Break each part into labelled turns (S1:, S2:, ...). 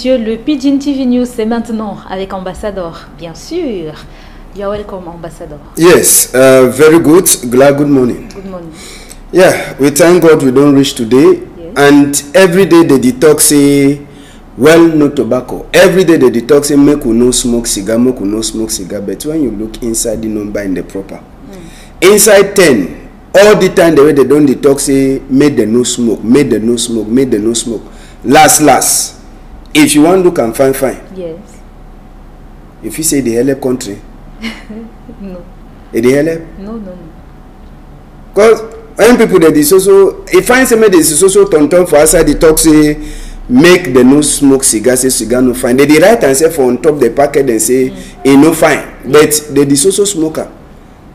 S1: messieurs, le Pidgin TV News, c'est maintenant avec Ambassador, bien sûr. You are welcome, Ambassador.
S2: Yes, very good. Good morning.
S1: Good morning.
S2: Yeah, we thank God we don't reach today. Yes. And every day the detox say, well, no tobacco. Every day the detox say, make we no smoke cigar, make we no smoke cigar. But when you look inside the number in the proper, inside 10, all the time the way they don't detox say, make the no smoke, make the no smoke, make the no smoke. Last. If you want to look and fine. Yes. If you say the help country.
S1: No.
S2: It help?
S1: No.
S2: Because when people that is also, if I say me this is also turn for outside the talk say make the no smoke cigar, say cigar no fine. They write and say for on top the packet and say it no fine. But they is also smoker.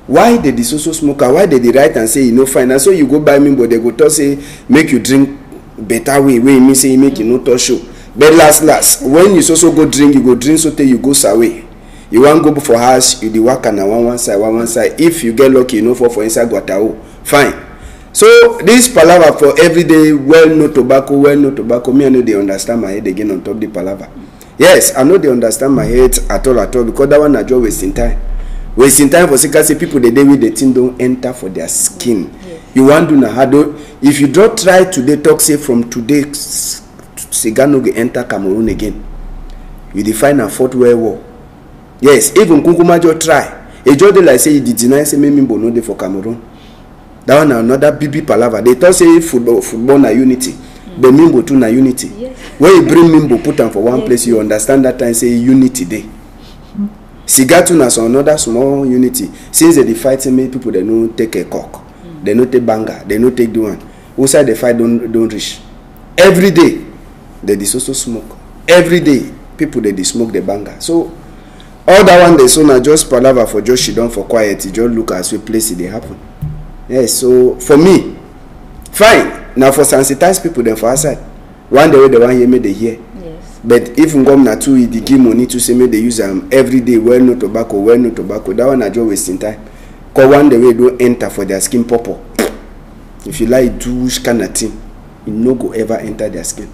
S2: Why they is also smoker? Why they write and say it no fine? And so you go buy me, but they go to say make you drink better way. Way me say make you no touch show. But last when you also go drink, you go drink so you go away. You want go for house, you the work and one side. If you get lucky, you know for inside Guatao, fine. So this palaver for every day, well no tobacco. Me I know they understand my head again on top the palaver. Yes, I know they understand my head at all because that one I just wasting time. Wasting time for say people the day with the thing don't enter for their skin. Yes. You want to know how do if you don't try to detox say from today cigar no go enter Cameroon again. You define a fourth world war. Yes, even Kunkumajo try. A judge like say he did deny say me Mimbo no dey for Cameroon. That one another BB palava. They thought say football na unity. The Mimbo too na unity. Yes. When you bring Mimbo put them for one place, you understand that time say unity day. Cigar too na so another small unity. Since they fight me people they no take a cock. They no take banger. They no take the one. Outside the fight don't reach. Every day they also smoke. Every day people they smoke the banger. So all that one they so na just palaver for just she done for quiet. You just look as we place it they happen. Yes, so for me, fine. Now for sensitize people then for outside. One day they want hear me they hear. Yes. But if come na too they give money to say me they use them every day, well no tobacco. That one I just wasting time. Cause one day we don't enter for their skin purple. If you like do kind of thing, it no go ever enter their skin.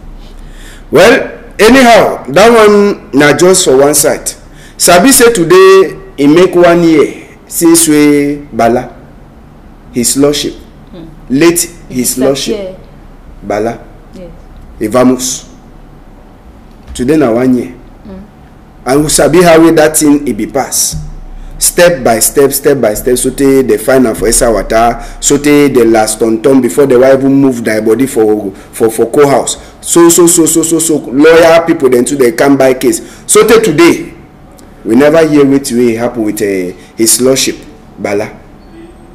S2: Well, anyhow, that one na just for one side. Sabi say today he make 1 year since we Bala, his lordship, late his lordship, Bala, Evamos. Today na 1 year, and we sabi how that thing it be pass, step by step. So they the final for Esawata, so they the last on before the wife move their body for co-house. So lawyer people then too they come by case. So today. We never hear what will happen with his lordship, Bala.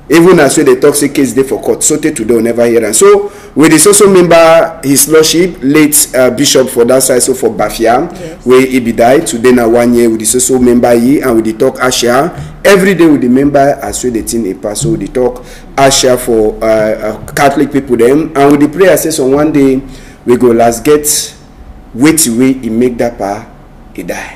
S2: Even as they talk say case day for court, so today we never hear. And so we is also member his lordship, late bishop for that side, so for Bafia, yes. Where he be died today na 1 year. We is also member he and we dey talk Asha. Every day we the member as we the thing a pass. So we dey talk Asha for Catholic people them, and we the prayer says on one day we go last get wait way he make that pa he die.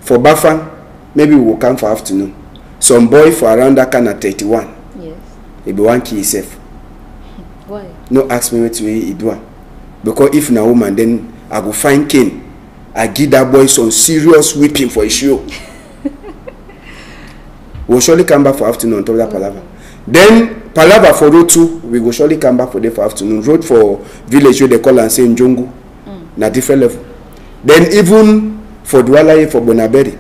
S2: For Bafan, maybe we will come for afternoon. Some boy for around that kind of 31. Yes. He be one key himself.
S1: Why?
S2: No ask me what way he do. Because if na woman, then I go find Cain. I give that boy some serious whipping for his show. We'll surely come back for afternoon on top of that palaver. Then palaver for road 2, we will surely come back for day for afternoon. Road for village where they call and say Njongu. Na different level. Then even for Douala for Bonaberi,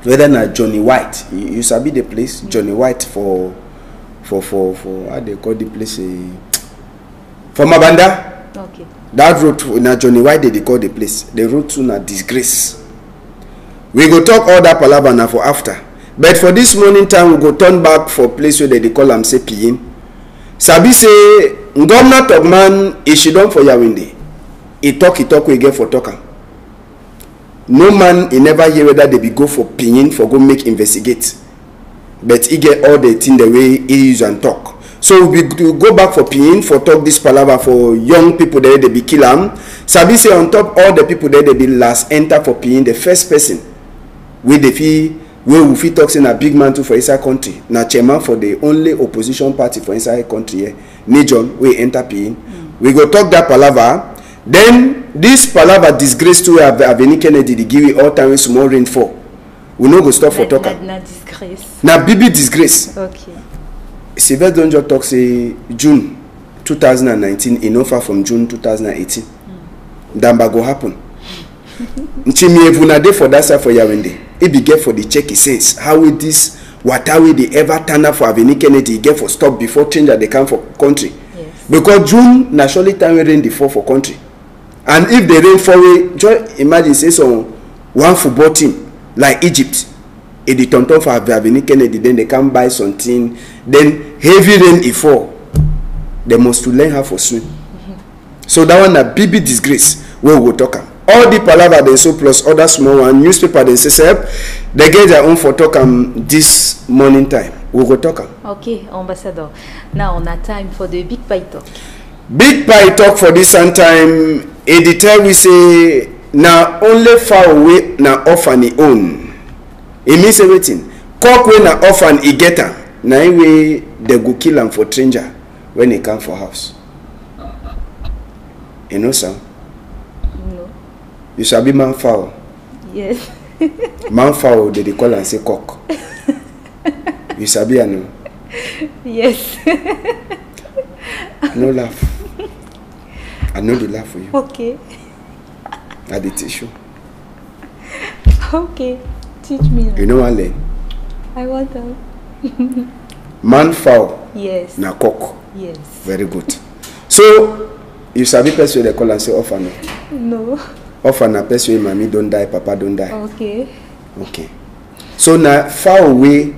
S2: whether na Johnny White, you sabi the place Johnny White for how they call the place for Mabanda.
S1: Okay.
S2: That road na Johnny White they call the place. The road to na disgrace. We go talk all that palaver na for after. But for this morning time we go turn back for place where they call am say Piyin. Sabi say Ngomna Togman is she done for Yawinde. He talk we get for talker. No man he never hear whether they be go for Piyin for go make investigate. But he get all the thing the way he use and talk. So we go back for Piyin for talk this palaver for young people there they be kill am. Sabi say on top all the people there they be last enter for Piyin, the first person with the fee where we fit talk say na big man too for inside country. Na chairman for the only opposition party for inside country here. Nijon we enter Piyin. We go talk that palaver. Then this palava disgrace to Avenue Kennedy dey give you all time when small rain fall. We no go stop for talk am.
S1: Na disgrace.
S2: Na bibi disgrace.
S1: Okay.
S2: Sylvester don just talk say June 2019 e no far from June 2018. Damba go happen. Nchimievu na dey for that side for Yawende. E be get for the check sense. How will this water wey dey ever turn up for Avenue Kennedy get for stop before change they come for country?
S1: Yes.
S2: Because June na surely time wey rain dey fall for country. And if the rain fall away, just imagine say some one football team like Egypt, if they turn for Avenue Kennedy, then they can buy something. Then heavy rain e fall, they must to learn how to swim. So that one a big disgrace. We will talk am. All the palava they so plus other small one newspaper they say they get their own for talk this morning time. We will talk am.
S1: Okay, Ambassador. Now on a time for the big pie talk.
S2: Big pie talk for this one time. A tell we say na only far away na orphan e own. It means everything. Cock when na orphan e get am. Na way they go kill am for stranger when he come for house. You know sir?
S1: No.
S2: You sabi man fowl.
S1: Yes.
S2: Man fowl they call and say cock. You sabi I know.
S1: Yes.
S2: No laugh. I know the laugh for you.
S1: Okay.
S2: I did teach you.
S1: Okay. Teach me now.
S2: You know what learn?
S1: I want to.
S2: Man fowl.
S1: Yes.
S2: Na cock.
S1: Yes.
S2: Very good. So you sabi person they call and say orphan.
S1: No.
S2: Orphan na person wey mommy don't die, papa don't die.
S1: Okay.
S2: Okay. So na far away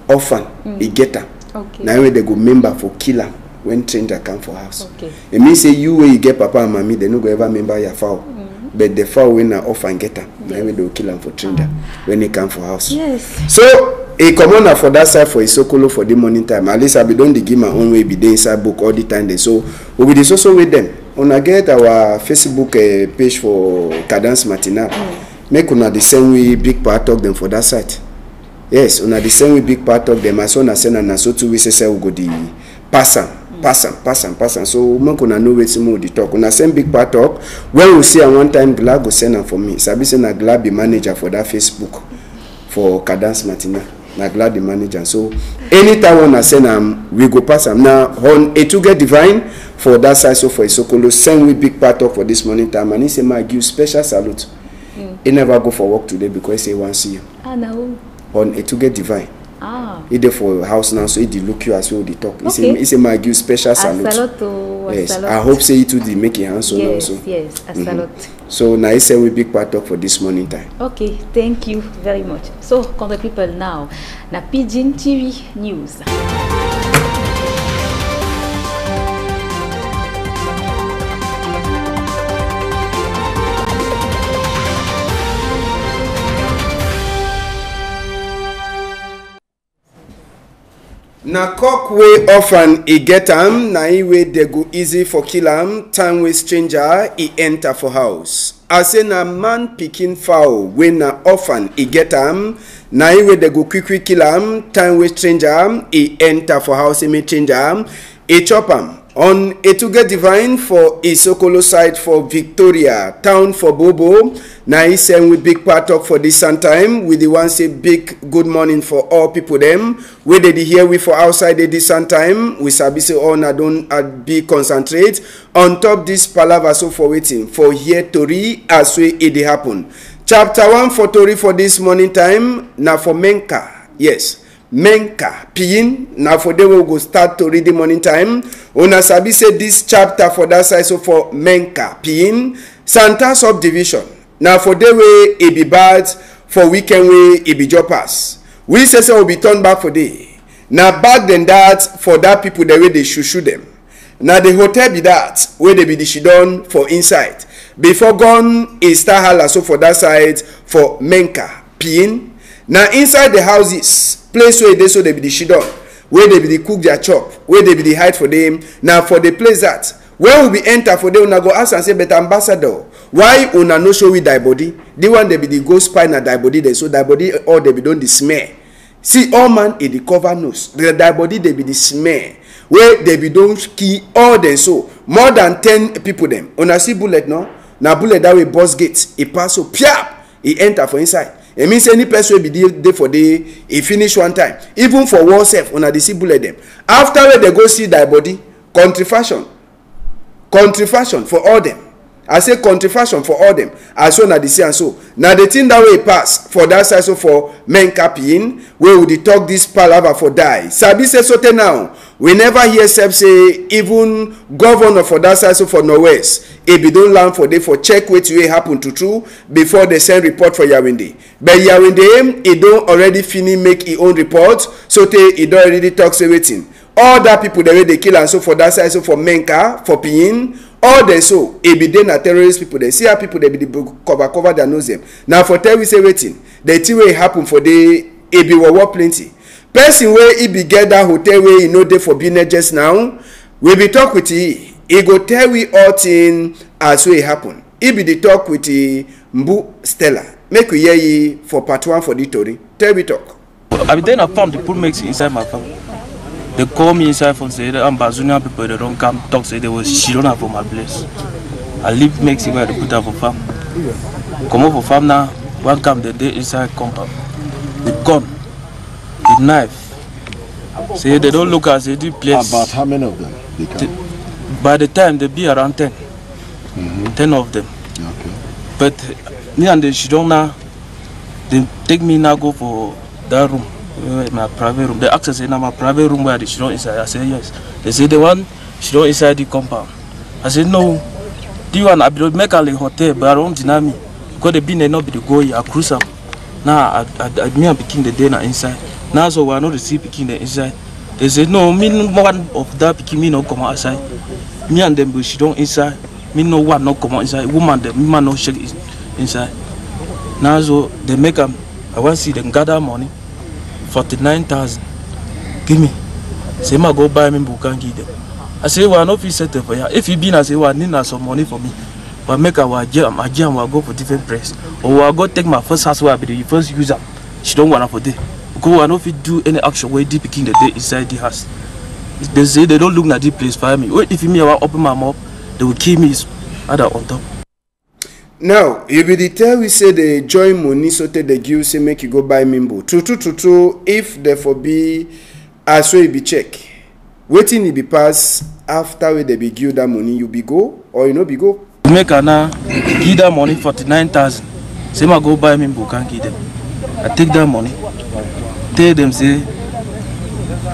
S2: orphan e get am.
S1: Okay.
S2: Na way they go member for kill am when stranger come for house.
S1: Okay.
S2: It means say you where you get papa and mommy, they no go ever member your fowl. But the fowl when na orphan get am, na way they go kill am for stranger when they come for house.
S1: Yes.
S2: So a commoner for that side for Isokolo for the morning time. At least I be don't give my own way be there inside book all the time. So we will discuss with them. Una get our Facebook page for Cadence Matinal. Make una the same way big part talk them for that side. Yes, una the same way big part talk them. As soon as and so 2 weeks say we go the pass am. So make una know wetin more the talk. Una send big part talk. When we see at one time Gla go send am for me. Sabi say na Gla be manager for that Facebook for Cadence Matinal. Na glad the manager. So anytime when I send we go pass them. Now on a to get divine for that side. So for Isokolo, send we big part talk for this morning time. And he say my give special salute. He never go for work today because he want to see you.
S1: Ah no.
S2: On a to get divine.
S1: Ah.
S2: He there for house now, so he dey look you as well. They talk.
S1: Okay.
S2: He say my give special salute. Yes.
S1: Salute.
S2: I hope say you too the make your hands on
S1: yes,
S2: also.
S1: Yes. A salute.
S2: So now he say we big part talk for this morning time.
S1: Okay, thank you very much. So, country people now, na Pidgin TV News.
S2: Na cock way orphan e get am, na e way they go easy for kill am, time way stranger e enter for house. I say na man pikin fowl wey na orphan e get am, na e way they go quick kill am, time way stranger e enter for house, e may change am, e chop am. On a to get divine for Isokolo side for Victoria town for Bobo. Now he send with big part talk for this time. With the one say big good morning for all people them. Where they hear we for outside this time. We sabi say all na don't be concentrate on top this palava so for waiting for here tori as way it happen. Chapter 1 for tori for this morning time. Now for Menka. Yes. Menka Piyin na for them we go start to read the morning time. Una sabi say this chapter for that side so for Menka Piyin Santa subdivision. Now for the way it be bad for weekend way it be jobbers. We say we be turned back for day. Now back then that for that people the way they shoot them. Now the hotel be that where they be the shidon for inside. Before gone is star hala so for that side for Menka Piyin. Now inside the houses. Place where they so they be the shidon, where they be the cook their chop, where they be the hide for them. Now for the place that where we be enter for them, una go ask and say, but ambassador, why una no show with thy body? The one they be the ghost spine at thy body, they so thy body or they be done the smear. See all man in the cover nose, thy body they be the smear. where they be don't key all them so more than 10 people them. Una see bullet no? Na bullet that way boss gates. He pass so piap. He enter for inside. It means any person will be there for the he finish one time. Even for oneself, una dey see bullet them. After they go see thy body, country fashion for all them. I say country fashion for all them. As so na the say and so. Now the thing that way pass for that side so for men capin, where would they talk this palaver for die. Sabi say sote now. We never hear Seb say even governor for that side so for Norwest. If you don't learn for they for check what will happen to true before they send report for Yawinde. But Yawinde, he don't already finish make his own report. So he don't already talk say waiting. All that people the way they kill and so for that side so for Menka, for Piyin, all them so it be then a terrorist people. They see how people they be cover their nose them. Now for tell we say waiting. The thing will happen for the it be war plenty. Person where he be get that hotel where he know they for business just now. We be talk with he go tell we all thing as way happen. He be the talk with the Mbu Stella. Make we hear ye for part 1 for the story. Tell we talk.
S3: I be then I found the pool makes inside my farm. They call me inside from say the Ambazonia people they don't come talk say they was she don't have for my place. I leave Mexico where they put her for farm. Come up for farm now, one come the day inside compound. With gun, with knife. Say they don't look at say the place.
S4: About how many of them they come?
S3: By the time they be around 10. 10 of them.
S4: Okay.
S3: But me and the Shidona, they take me now go for that room. My private room. They asked us in my private room where the Shidon inside. I said yes. They say the one Shidon inside the compound. I said no. Do you want to make a hotel but I don't deny me. Because the bin not be the go I cruise up. Now I me and picking the dinner inside. Now so I know the see picking the inside. They said no, me one of that picking me no come outside. Me and them Shidon inside. Me no one no come inside. Woman them man no shake inside. Now so they make them I want to see them gather money. 49,000. Give me. Say ma go buy me book and give them. I say well no fit settle for ya. If you been I say well need some money for me. But make our jam will go for different price. Or I go take my first house where I be the first user. She don't want for day. Because I no fit do any action where deep in the day inside the house. They say they don't look at the place for me. Wait if me I want open my mouth, they will kill me other on top.
S2: Now, if you tell we say they join money so they give say make you go buy Mimbo. True. If therefore be as well be check. Waiting it be pass after we they be give that money you be go or you no be go.
S3: Make now give that money 49,000. Say ma go buy Mimbo can give them. I take that money. Tell them say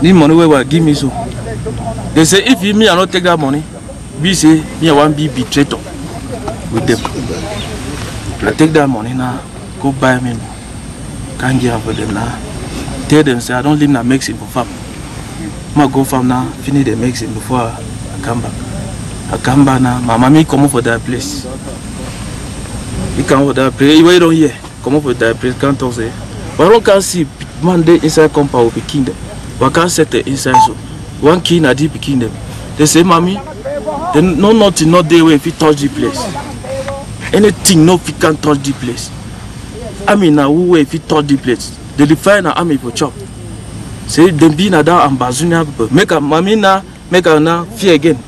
S3: this money where will give me so. They say if me I not take that money, be say me I want be betrayed with them. I take that money now, go buy me. Can't give for them now. Tell them say I don't live in Mexico for farm. I go farm now, finish the Mexico before I come back. I come back now, my mommy come up for that place. You come for that place, you don't hear. Come up for that place, can't talk say. But I can't see man there inside compound will be kingdom. But I can't set the inside so. One king at deep kingdom. They say, mommy, they no nothing not there when if you touch the place. Anything no fit can touch the place. I mean now who if you touch the place. They define an army for chop. Say them be na that Ambazonia people. Make a mommy now make her now fear again.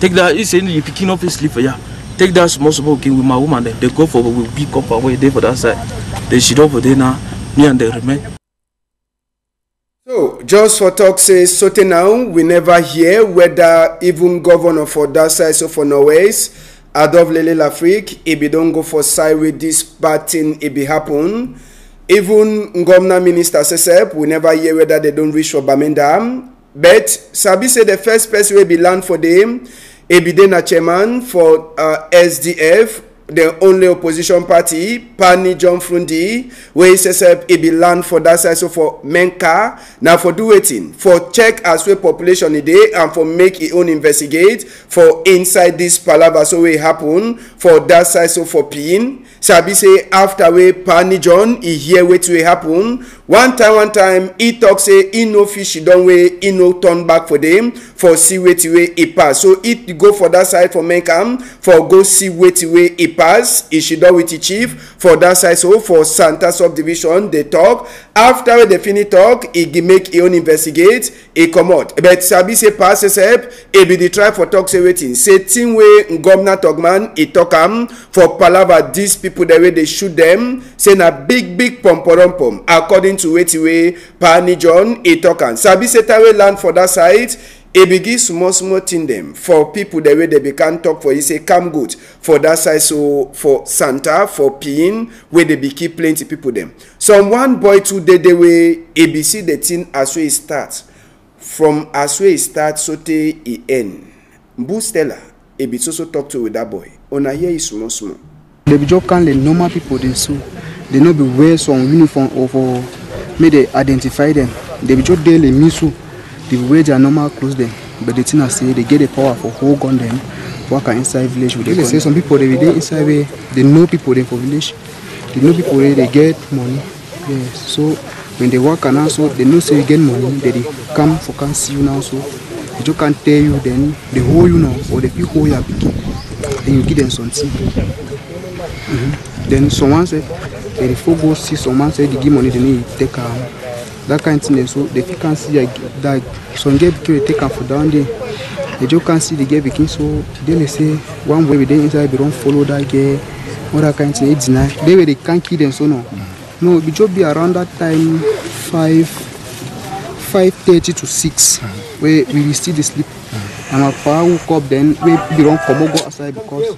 S3: Take that he say you picking up his sleep for ya. Take that small king with my woman then they go for we big up away there for that side. They should over there now, me and they remain.
S2: So, just for talk says, so now we never hear whether even governor for that side, so for Norway's, Adolf Lele Lafrique, if he don't go for side with this bad thing, it be happen. Even governor minister says, we never hear whether they don't reach for Bamenda. But Sabi say the first person will be land for them, it be then a chairman for SDF, the only opposition party, Pani John Frundi, where he says it be land for that side, so for Menka, now for do waiting, for check as well population a day, and for make his own investigate, for inside this palaver, so it happen, for that side, so for Piyin, Sabi say after we Pani John, he hear wetin wey happen. One time, he talk say he no fish don way, he no turn back for them for see wetin wey he pass. So he go for that side for Menkam for go see wetin wey he pass. He should with the chief for that side. So for Santa subdivision, they talk. After they finish talk, he make his own investigate. He come out. But Sabi say pass help. He be the try for talk say wetin. Say thing wey Governor Togman he talk for palava these people the way they shoot them. Say na big pom. According to wetin wey Pani John he talk Sabi say time we land for that side. He begin small thing them for people the way they can talk for. He say come good for that side. So for Santa for Pin where they be keep plenty people them. Some one boy today the way ABC the thing as we start from as we start so te he end. Mbu Stella he be so talk to with that boy. On a here is small.
S5: They be just can the normal people they so they no be wear some uniform or for may they identify them. They be just daily misu. They wear their normal clothes them, but the thing I say they get the power for hold on them, work inside village. They say some people they be there inside where they know people there for village, they know people where they get money. Yes, so when they work and also they know say you get money, they come for can see you now. So they just can't tell you then they hold you now or they feel hold your picking, then you give them something. Then someone said they go see someone say they give money they need take that kind of thing. So they can't see that some get take for down there. They just can't see the get became so they say one way we dey inside they don't follow that girl, all that kind of thing. It's nice. They can't kill them so no. No, we just be around that time 5:30 to 6 where we will still sleep. And my father woke up then we don't come go outside because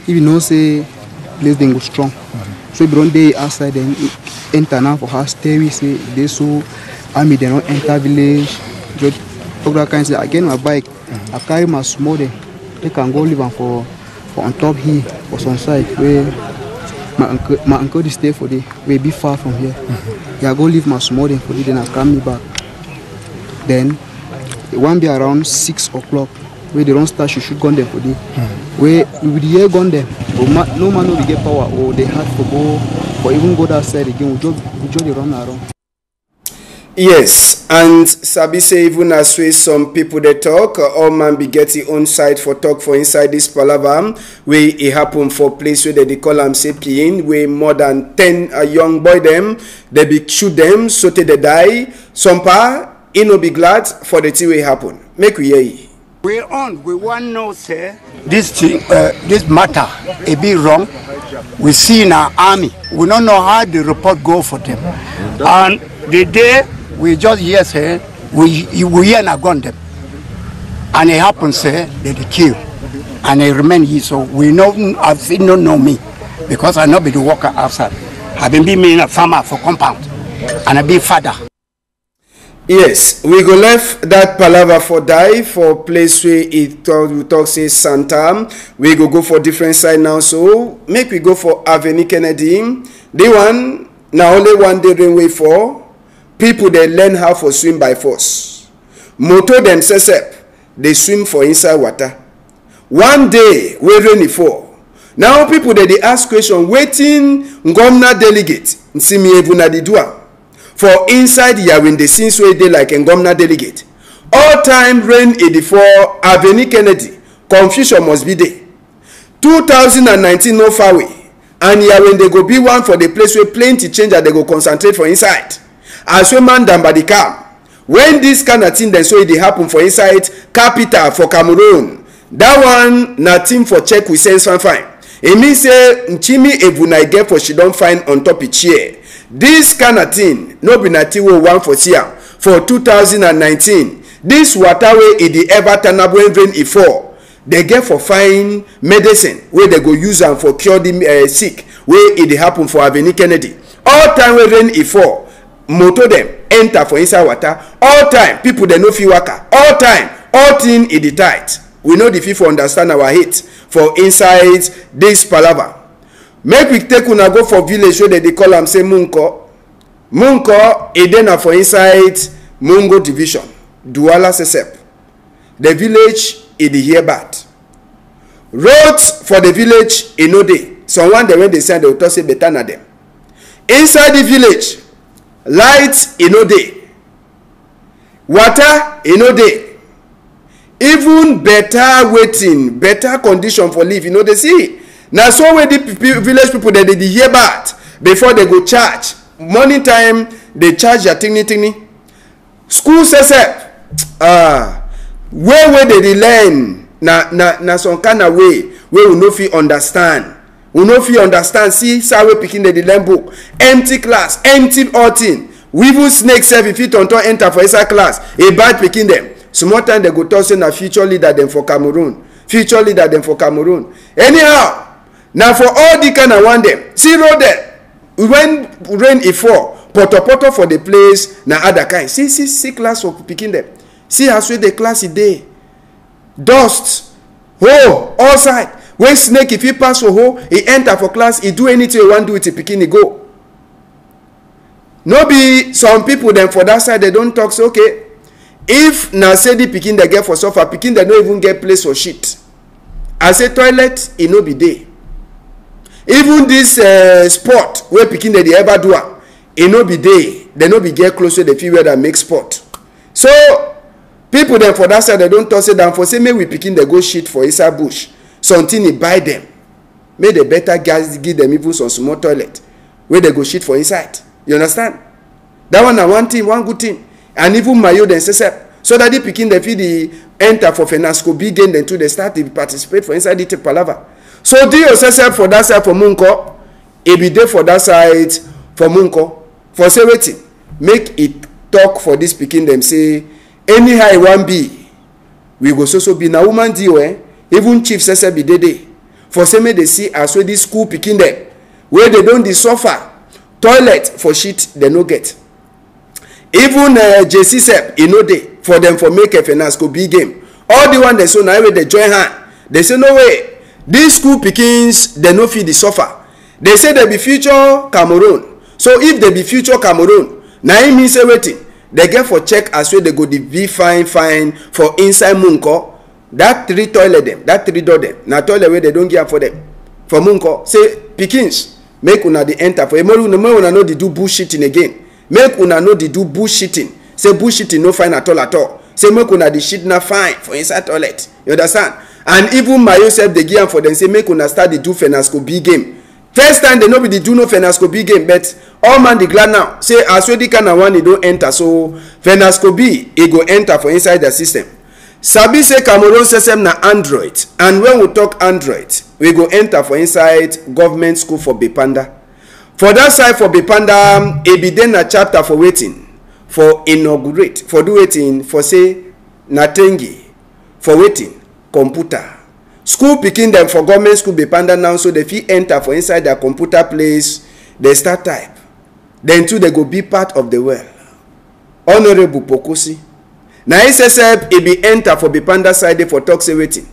S5: if you know say place then go strong. So we don't dey outside then enter now for house stay we say they so army they don't enter village. Just talk that kind of thing. Again my bike, I carry my small day. They can go live for on top here for some side where my uncle is stay for the way be far from here. Yeah, go leave my small day for the then I come me back. Then it won't be around 6 o'clock where they don't start shoot gun them for the where we will hear gun them. But no man will get power or they have to go or even go that side again. We just run around.
S2: Yes, and Sabi say even as way some people they talk, all man be getting own side for talk for inside this palaver where it happen for place where they call them say Pin, where more than 10 young boy them, they be shoot them, so they die. Some pa, he no be glad for the thing will happen. Make we hear you.
S6: We want to say this thing, this matter, it be wrong. We see in our army, we don't know how the report go for them. And the day we just hear say, we hear and gun them. And it happens say, they kill. And they remain here, so we know, I've seen no know me. Because I know be the worker outside. I've been being a farmer for compound. And I be father.
S2: Yes, we go left that palaver for die for place where we talk say Santa. We go for different side now. So make we go for Avenue Kennedy. The one now only one day rainway for people they learn how to swim by force. Motor themselves they swim for inside water. One day we rainy for. Now people they ask question waiting Ngomna delegate Nsimi Evuna di Dua. For inside Yawin the scenes where they like Ngomna delegate. All time rain 84 Avenue Kennedy. Confusion must be there. 2019 no far away. And Yawin they go be one for the place where plenty change and they go concentrate for inside. As we man down by the car. When this kind of thing then so it happen for inside capital for Cameroon. That one nothing for check we sense fine. It means say Nchimi Evuna get for she don't find on top of chair. This kind of thing, no be nothing we want for here. For 2019, this water way it the ever turnable rain it fall. They get for fine medicine where they go use them for cure the sick. Where it happen for Avenue Kennedy. All time we rain it fall. Motor them enter for inside water. All time people they no feel waka. All time, all thing it the tight. We know the people understand our hate for inside this palaver. Make we take una go for village where they call them say Munko. Munko Edena for inside Mungo division. Douala Sesep. The village is the here bad. Roads for the village in no day. someone dey when they send they talk say better na them. Inside the village, light e no dey, water e no dey, even better waiting, better condition for live, you know they see. Now so when the village people they hear about before they go charge. Morning time they charge their tiny. School says where they learn na some kind of way where we no fit understand. We no fit understand. See how we picking the learn book. Empty class, empty all thing. We even snake self if you don't enter for inside class. A bad picking them. Small time they go talk say na future leader them for Cameroon. Future leader them for Cameroon. Anyhow, now for all the kind of one them. See road there. When rain e fall, poto for the place na other kind. See class for picking them. See how sweet the class is there. Dust, hole, all side. When snake if he pass for hole, he enter for class, he do anything he want do with the picking, he go. No be some people then for that side they don't talk so okay. If na say the picking they get for suffer, picking they don't even get place for shit. I say toilet, it no be there. Even this sport where picking they ever do it no be there. They no be get close to the field where they make sport. So people then for that side they don't toss it down for say maybe we picking they go shit for inside bush. Something he buy them. May the better guys give them even some small toilet where they go shit for inside. You understand? That one na one thing, one good thing. And even mayo then say so that they picking the feed the enter for Fenasco big game then to they start to participate for inside the palava. So do yourself for that side for Munko. It be there for that side for Munko. For say waiting. Make it talk for this picking them say anyhow it won't be. We go so be na woman deal even chief say be dey. For say me they see as well this school picking them where they don't suffer. Toilet for shit they no get. Even JC sep e no dey for them for make a finance go big game. All the one they so now they join hand. They say no way. These school pickings they no fit the suffer. They say they be future Cameroon. So if they be future Cameroon, now it means everything. They get for check as well they go the be fine for inside Munko. That 3 toilet them, that 3 door them. Now toilet where they don't give for them. For Munko, say pickings make una the enter for una know they do bullshitting again. Make una know they do bullshitting. Say bullshitting no fine at all. Say make una the shit na fine for inside toilet. You understand? And even my yourself they give for them say make una start the do Fenasco big game. First time they know be the do no Fenasco big game, but all man the glad now. Say as well the kind of one they don't enter. So Fenasco B it go enter for inside the system. Sabi say Cameroon system na Android. And when we talk Android, we go enter for inside government school for Bipanda. For that side for Bipanda, it be then a chapter for waiting. For inaugurate. For do waiting. For say Natengi. For waiting. Computer. School picking them for government school Bipanda now. So they fit enter for inside their computer place. They start type. Then too they go be part of the world. Honorable Pokosi. Now SSF it be enter for Bipanda side for talk say waiting.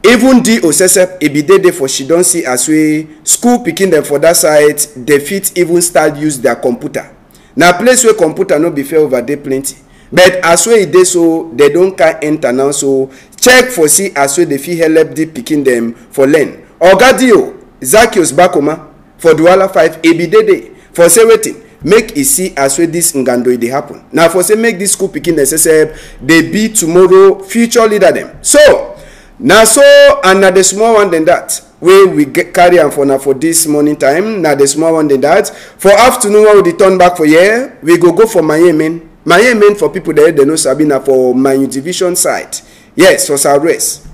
S2: Even the OSSF it be there for she don't see as we school picking them for that side they fit even start use their computer. Now place where computer no be fair over there plenty. But as we they so they don't can enter now so check for see as we they fit help the picking them for learn. Ogadio Zacchaeus Bakoma for Douala 5 it be there for say waiting. Make it see as well this ngando they happen. Now for say make this school picking necessary, they be tomorrow future leader them. So now so and now the small one than that. Where we get carry on for now for this morning time. Now the small one than that. For afternoon when we turn back for here, we go for Miami. Miami for people there they know Sabina for my division side. Yes, for Southwest.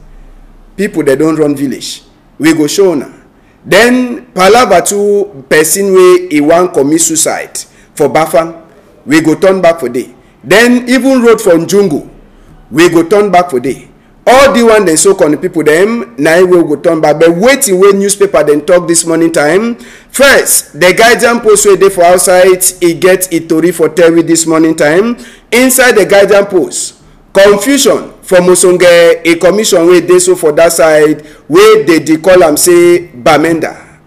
S2: People that don't run village. We go show now. Then palava to person way he want commit suicide for Bafang, we go turn back for day. Then even road from Jungu, we go turn back for day. All the one they so called people them now we go turn back. But waiting when newspaper then talk this morning time. First, the guidance post where they for outside he get it to for Terry this morning time. Inside the guidance post, confusion. For Musonge, a commission where they so for that side, where they call them say Bamenda.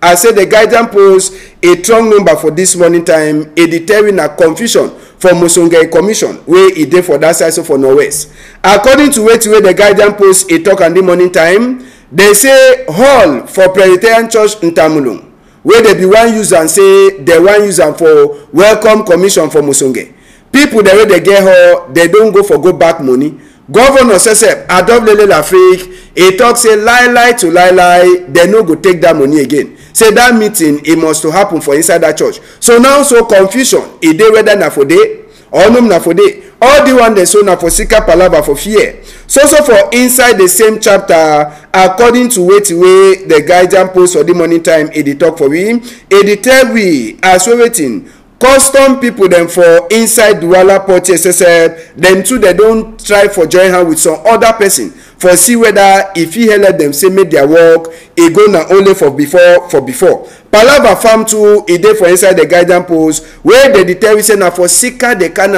S2: I say the guidance post a strong number for this morning time, a determine a confusion for Musonge commission, where it did for that side so for Northwest. According to where the guidance post a talk on the morning time, They say hall for Presbyterian Church Ntamulung, where they be one use and say they one use and for welcome commission for Musonge. People the way they get her, they don't go for go back money. Governor Sesep adopt Lele Lafrique, he talk say lie to lie, they no go take that money again. Say that meeting it must to happen for inside that church. So now so confusion, e dey whether na for day or no na for day. All the one they so na for sika palava for fear. So for inside the same chapter, according to way the guidance post for the morning time, e dey talk for we, e dey tell we as we waiting. Custom people them for inside Douala purchase them too they don't try for join hand with some other person for see whether if he help them say make their work e go na only for before. Palava farm too e dey for inside the guidance post where they tell we say na for sika they kind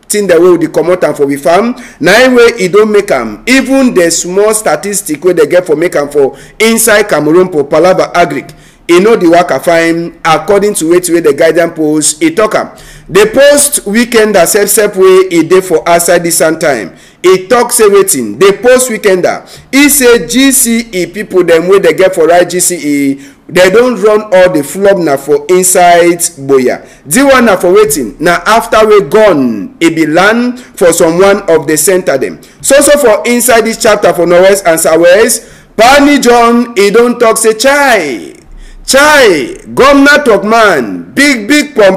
S2: thing the way we comot am for we farm na way e don make am even the small statistic wey they get for make am for inside Cameroon for Palava agric. E know the work I find according to way the guidance post e talk am. The post weekender sep way e dey for outside this time. E talk say wetin the post weekender. E say GCE people them wey they get for right GCE they don't run all the flop na for inside Boya. The one na for waiting na after we gone e be land for someone of the center them. So for inside this chapter for Northwest and Southwest, Pani John e don talk say chai governor talk man big pom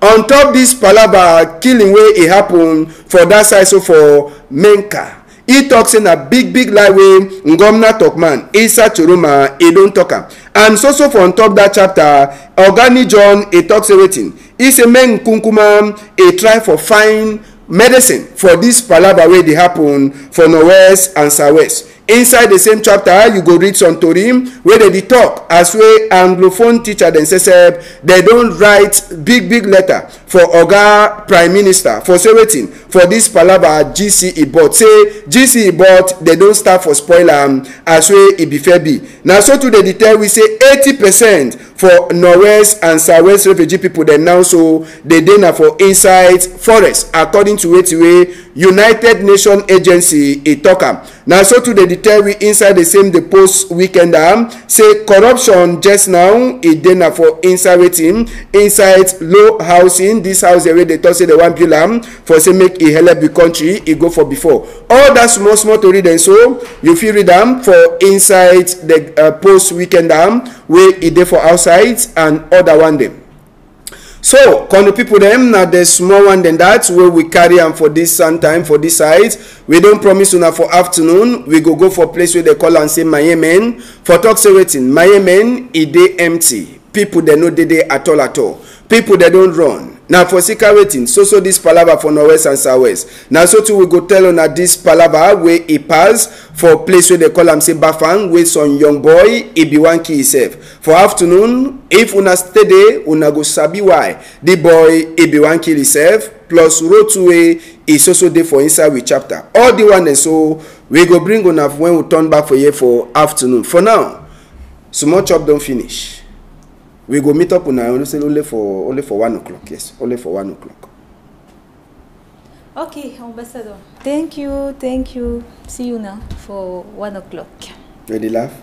S2: on top this palava killing way e happen for that side so for Menka. He talk say na big lie way governor talk man Isa Choroma e don talk am. And so for on top that chapter Organi John e talk say wetin e say men kunkuma e try for find medicine for this palava way dey happen for Northwest and Southwest. Inside the same chapter you go read some tori where they talk as way anglophone teacher dem say they don't write big letter for Oga Prime Minister for say wetin for this palava GCE board say GCE board they don't start for spoil am as way e be fair be. Now so today they tell we say 80% for Northwest and Southwest refugee people dem now so they dey na for inside forest according to way United Nations Agency e talk am. Now so today they tell we inside the same the post weekend say corruption just now e dey na for inside wetin inside low housing. This house the way they talk say they want build am for say make e help the country e go for before. All that small to read and so you fit read am for inside the post weekend where e dey for outside and other one dem. So, con the people them now the small one than that where we carry am for this sun time for this side. We don't promise una for afternoon. We go for place where they call and say Miami. For talk say waiting, Miami e dey empty. People they no dey at all. People they don't run. Now for sika waiting, so this palava for Northwest and Southwest. Now so too we go tell on that this palava where e pass for place where they call am say Bafang where some young boy e be one key himself. For afternoon, if una stay there, una go sabi why the boy e be one kill himself plus road to way is also there for inside with chapter. All the one and so we go bring una when we turn back for here for afternoon. For now, small chop don't finish. We go meet up on only for 1 o'clock. Yes, only for 1 o'clock.
S1: Okay, Ambassador. Thank you. See you now for 1 o'clock.
S2: Will they laugh?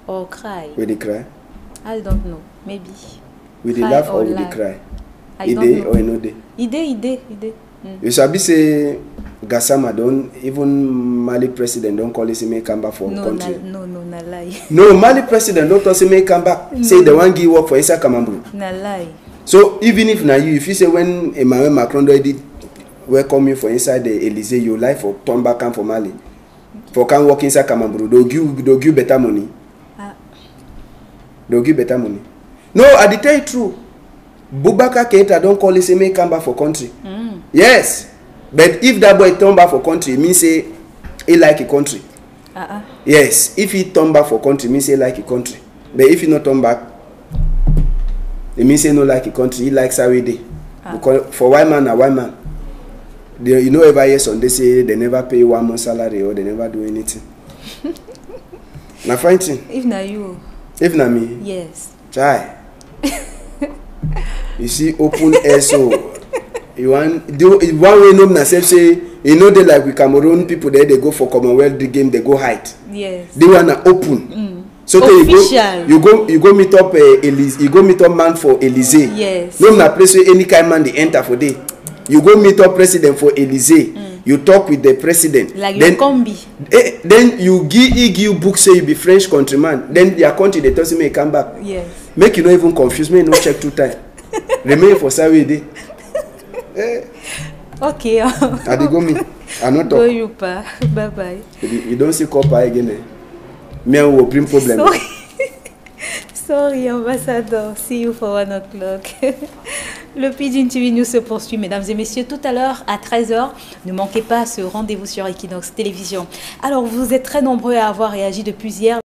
S1: Or cry?
S2: Will they cry?
S1: I don't know. Maybe.
S2: Will they laugh or will they cry?
S1: I don't know.
S2: Or no day?
S1: Ide.
S2: You sabi say Gassama don't even Mali president don't call him make come back for country.
S1: No, na lie.
S2: No, Mali president don't tell him make come back. No. Say the one give work for Issa Kamambru.
S1: Na lie.
S2: So even if na you, if you say when Emmanuel Macron did welcome you for inside the Elysee, your life for turn back and for Mali, for can work inside Kamambru, they'll give better money. They'll give better money. No, I tell you true. Boubacar Keita don't call him make come back for country. Yes. But if that boy turn back for country, it means say he like a country. Yes. If he turn back for country, it means he like a country. But if he not turn back, it means he no like a country. He likes how he dey. Because for white man, you know every year Sunday say they never pay 1 month salary or they never do anything. Na fine thing.
S1: If na you.
S2: If na me.
S1: Yes.
S2: Chai. You see open air so. You want one way no na say you know they like with Cameroon people there they go for Commonwealth the game they go height.
S1: Yes.
S2: They wanna open. So you go meet up Elise, you go meet up man for Elysee.
S1: Yes.
S2: No na place where any kind man they enter for day. You go meet up president for Elysee. You talk with the president.
S1: Like then, your combi.
S2: Then you give book say you be French countryman. Then your country they tell me come back.
S1: Yes.
S2: Make you not even confuse me. No check 2 times. Remain for Saturday day.
S1: Okay.
S2: I dey go me. I not talk.
S1: Go you pa. Bye bye.
S2: You don't see copper again. Me and will bring problem.
S1: Sorry. Sorry, ambassadeur. See you for 1 o'clock. Le Pidgin TV News se poursuit, mesdames et messieurs, tout à l'heure à 13h. Ne manquez pas ce rendez-vous sur Equinox Télévision. Alors, vous êtes très nombreux à avoir réagi depuis hier.